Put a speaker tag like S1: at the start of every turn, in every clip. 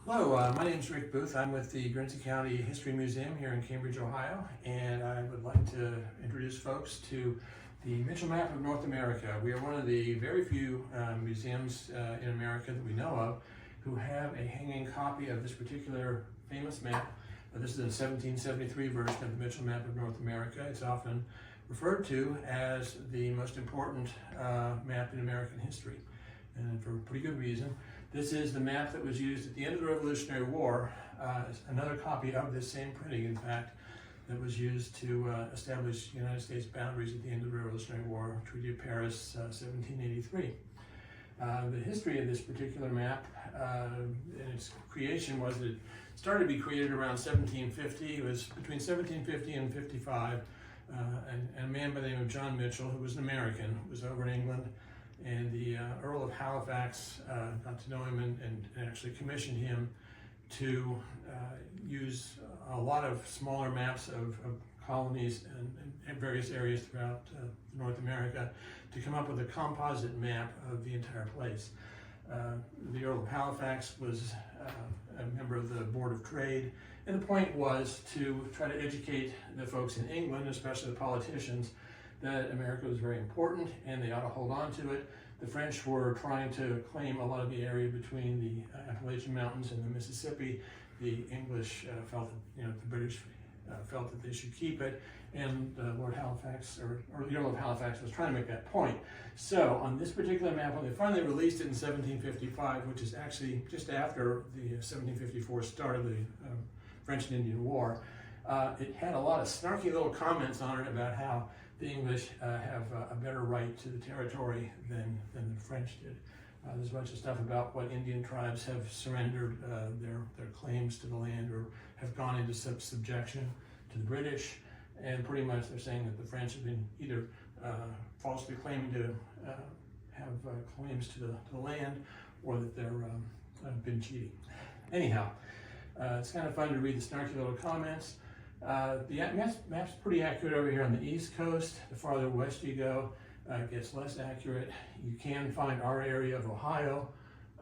S1: Hello, my name is Rick Booth. I'm with the Guernsey County History Museum here in Cambridge, Ohio, and I would like to introduce folks to the Mitchell Map of North America. We are one of the very few museums in America that we know of who have a hanging copy of this particular famous map. This is a 1773 version of the Mitchell Map of North America. It's often referred to as the most important map in American history, and for a pretty good reason. This is the map that was used at the end of the Revolutionary War, another copy of this same printing, in fact, that was used to establish United States boundaries at the end of the Revolutionary War, Treaty of Paris, 1783. The history of this particular map and its creation was that it started to be created around 1750. It was between 1750 and 55, and a man by the name of John Mitchell, who was an American, was over in England, and the Earl of Halifax got to know him and actually commissioned him to use a lot of smaller maps of colonies and various areas throughout North America to come up with a composite map of the entire place. The Earl of Halifax was a member of the Board of Trade, and the point was to try to educate the folks in England, especially the politicians, that America was very important and they ought to hold on to it. The French were trying to claim a lot of the area between the Appalachian Mountains and the Mississippi. The English felt that, the British felt that they should keep it, and Lord Halifax, or the Earl of Halifax, was trying to make that point. So on this particular map, when they finally released it in 1755, which is actually just after the 1754 start of the French and Indian War, it had a lot of snarky little comments on it about how the English have a better right to the territory than the French did. There's a bunch of stuff about what Indian tribes have surrendered their claims to the land or have gone into subjection to the British, and pretty much they're saying that the French have been either falsely claiming to have claims to the land, or that they're been cheating. Anyhow, it's kind of fun to read the snarky little comments. The map's pretty accurate over here on the East Coast. The farther west you go, it gets less accurate. You can find our area of Ohio.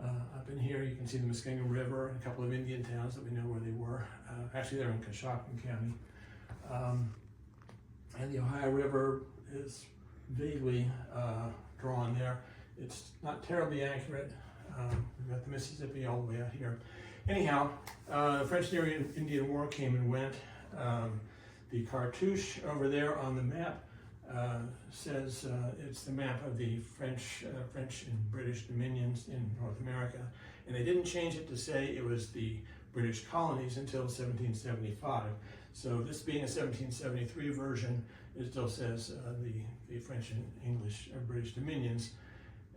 S1: Up in here, you can see the Muskingum River and a couple of Indian towns that we know where they were. Actually, they're in Coshocton County. And the Ohio River is vaguely drawn there. It's not terribly accurate. We've got the Mississippi all the way out here. Anyhow, the French and Indian War came and went. The cartouche over there on the map says it's the map of the French and British dominions in North America, and they didn't change it to say it was the British colonies until 1775. So this being a 1773 version, it still says the French and English or British dominions,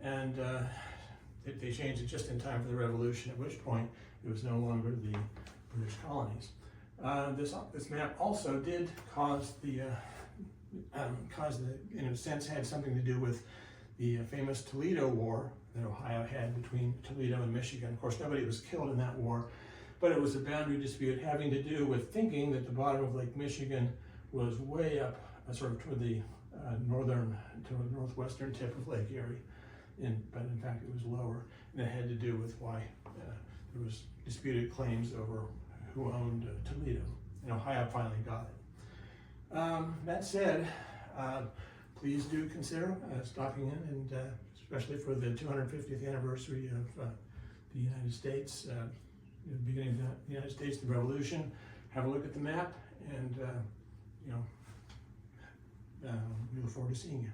S1: and they changed it just in time for the Revolution, at which point it was no longer the British colonies. This map also did cause in a sense, had something to do with the famous Toledo War that Ohio had between Toledo and Michigan. Of course, nobody was killed in that war, but it was a boundary dispute having to do with thinking that the bottom of Lake Michigan was way up, sort of toward the northwestern tip of Lake Erie, but in fact it was lower, and it had to do with why there was disputed claims over who owned Toledo, and Ohio finally got it. That said, please do consider stopping in, and especially for the 250th anniversary of the United States, the beginning of the United States, the Revolution. Have a look at the map, and we look forward to seeing you.